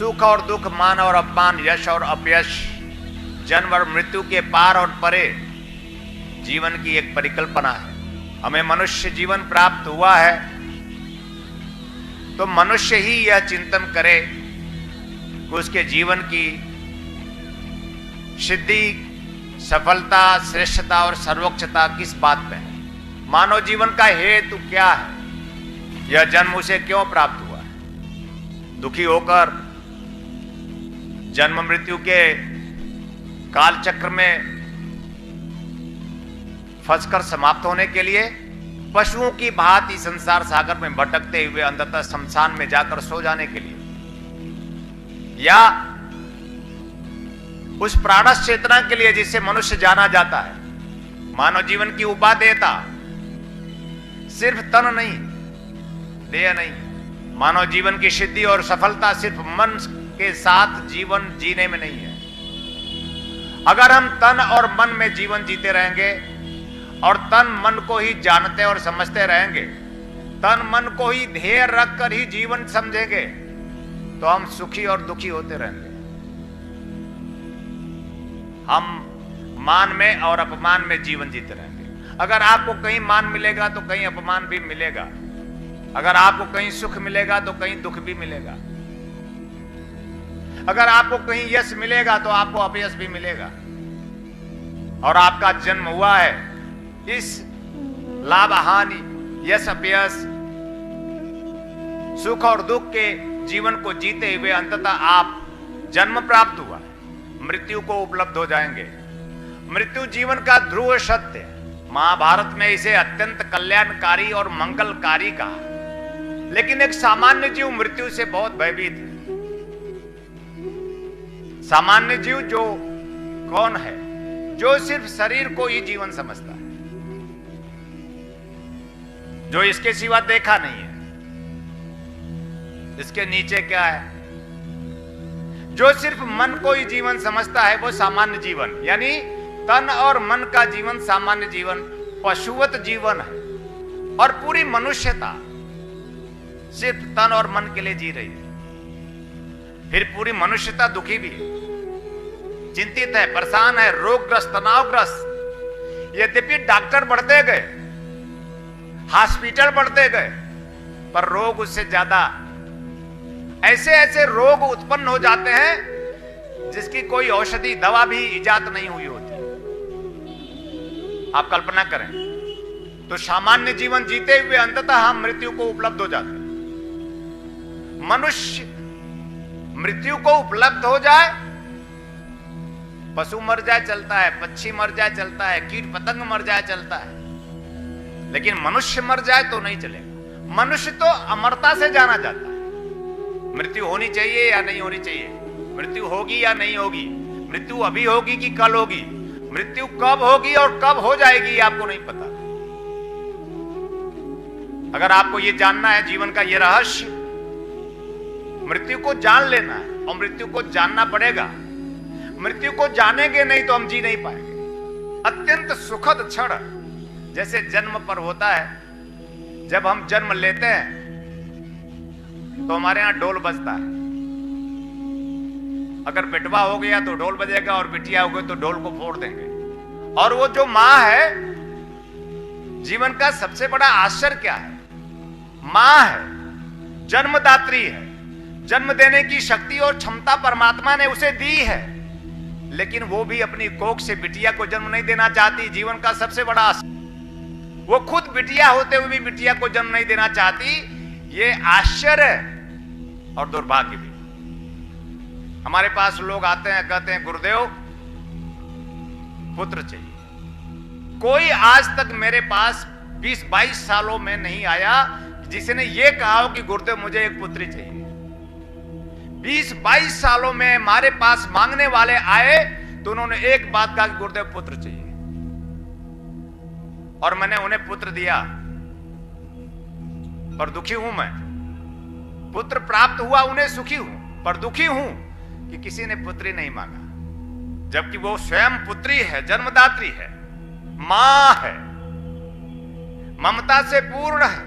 सुख और दुख, मान और अपमान, यश और अपयश, जन्म और मृत्यु के पार और परे जीवन की एक परिकल्पना है। हमें मनुष्य जीवन प्राप्त हुआ है तो मनुष्य ही यह चिंतन करे कि उसके जीवन की सिद्धि, सफलता, श्रेष्ठता और सर्वोच्चता किस बात में है। मानव जीवन का हेतु क्या है, यह जन्म उसे क्यों प्राप्त हुआ है। दुखी होकर जन्म मृत्यु के काल चक्र में फंसकर समाप्त होने के लिए, पशुओं की भांति संसार सागर में भटकते हुए अंततः शमशान में जाकर सो जाने के लिए, या उस प्राणस चेतना के लिए जिससे मनुष्य जाना जाता है। मानव जीवन की उपादेयता सिर्फ तन नहीं, देह नहीं। मानव जीवन की सिद्धि और सफलता सिर्फ मन के साथ जीवन जीने में नहीं है। अगर हम तन और मन में जीवन जीते रहेंगे और तन मन को ही जानते और समझते रहेंगे, तन मन को ही ध्येय रखकर ही जीवन समझेंगे, तो हम सुखी और दुखी होते रहेंगे। हम मान में और अपमान में जीवन जीते रहेंगे। अगर आपको कहीं मान मिलेगा तो कहीं अपमान भी मिलेगा। अगर आपको कहीं सुख मिलेगा तो कहीं दुख भी मिलेगा। अगर आपको कहीं यश मिलेगा तो आपको अपयश भी मिलेगा। और आपका जन्म हुआ है इस लाभ हानि, यश अपयश, सुख और दुख के जीवन को जीते हुए अंततः आप जन्म प्राप्त हुआ है, मृत्यु को उपलब्ध हो जाएंगे। मृत्यु जीवन का ध्रुव सत्य है। महाभारत में इसे अत्यंत कल्याणकारी और मंगलकारी कहा। लेकिन एक सामान्य जीव मृत्यु से बहुत भयभीत है। सामान्य जीव जो कौन है? जो सिर्फ शरीर को ही जीवन समझता है, जो इसके सिवा देखा नहीं है। इसके नीचे क्या है? जो सिर्फ मन को ही जीवन समझता है, वो सामान्य जीवन, यानी तन और मन का जीवन सामान्य जीवन, पशुवत जीवन है। और पूरी मनुष्यता सिर्फ तन और मन के लिए जी रही है। फिर पूरी मनुष्यता दुखी भी है, चिंतित है, परेशान है, रोगग्रस्त, तनावग्रस्त। यद्यपि डॉक्टर बढ़ते गए, हॉस्पिटल बढ़ते गए, पर रोग उससे ज्यादा, ऐसे ऐसे रोग उत्पन्न हो जाते हैं जिसकी कोई औषधि, दवा भी इजाद नहीं हुई होती। आप कल्पना करें तो सामान्य जीवन जीते हुए अंततः हम मृत्यु को उपलब्ध हो जाते हैं। मनुष्य मृत्यु को उपलब्ध हो जाए, पशु मर जाए चलता है, पक्षी मर जाए चलता है, कीट पतंग मर जाए चलता है, लेकिन मनुष्य मर जाए तो नहीं चलेगा। मनुष्य तो अमरता से जाना जाता है। मृत्यु होनी चाहिए या नहीं होनी चाहिए, मृत्यु होगी या नहीं होगी, मृत्यु अभी होगी कि कल होगी, मृत्यु कब होगी और कब हो जाएगी आपको नहीं पता। अगर आपको यह जानना है जीवन का यह रहस्य, मृत्यु को जान लेना है और मृत्यु को जानना पड़ेगा। मृत्यु को जानेंगे नहीं तो हम जी नहीं पाएंगे। अत्यंत सुखद क्षण जैसे जन्म पर होता है। जब हम जन्म लेते हैं तो हमारे यहां ढोल बजता है। अगर बेटवा हो गया तो ढोल बजेगा, और बिटिया हो गई तो ढोल को फोड़ देंगे। और वो जो मां है, जीवन का सबसे बड़ा आश्चर्य क्या है? मां है, जन्मदात्री है। जन्म देने की शक्ति और क्षमता परमात्मा ने उसे दी है, लेकिन वो भी अपनी कोख से बिटिया को जन्म नहीं देना चाहती। जीवन का सबसे बड़ा आश्चर्य, वो खुद बिटिया होते हुए भी बिटिया को जन्म नहीं देना चाहती। ये आश्चर्य और दुर्भाग्य भी। हमारे पास लोग आते हैं, कहते हैं गुरुदेव पुत्र चाहिए। कोई आज तक मेरे पास 20-22 सालों में नहीं आया जिसने ये कहा हो कि गुरुदेव मुझे एक पुत्री चाहिए। 20-22 सालों में हमारे पास मांगने वाले आए तो उन्होंने एक बात कहा कि गुरुदेव पुत्र चाहिए, और मैंने उन्हें पुत्र दिया। पर दुखी हूं मैं। पुत्र प्राप्त हुआ, उन्हें सुखी हूं, पर दुखी हूं कि किसी ने पुत्री नहीं मांगा, जबकि वो स्वयं पुत्री है, जन्मदात्री है, मां है, ममता से पूर्ण है,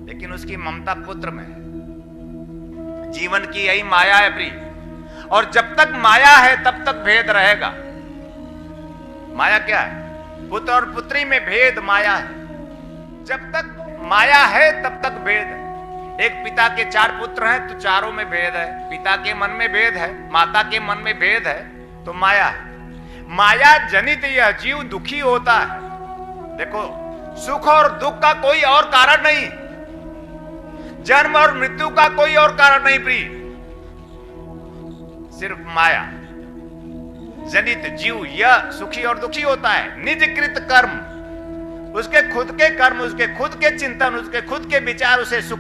लेकिन उसकी ममता पुत्र में है। जीवन की यही माया है प्रिय, और जब तक माया है तब तक भेद रहेगा। माया क्या है? पुत्र और पुत्री में भेद माया है। जब तक माया है तब तक भेद है। एक पिता के 4 पुत्र हैं तो चारों में भेद है। पिता के मन में भेद है, माता के मन में भेद है, तो माया है। माया जनित यह जीव दुखी होता है। देखो, सुख और दुख का कोई और कारण नहीं, जन्म और मृत्यु का कोई और कारण नहीं प्रिय, सिर्फ माया जनित जीव यह सुखी और दुखी होता है। निजकृत कर्म, उसके खुद के कर्म, उसके खुद के चिंतन, उसके खुद के विचार उसे सुख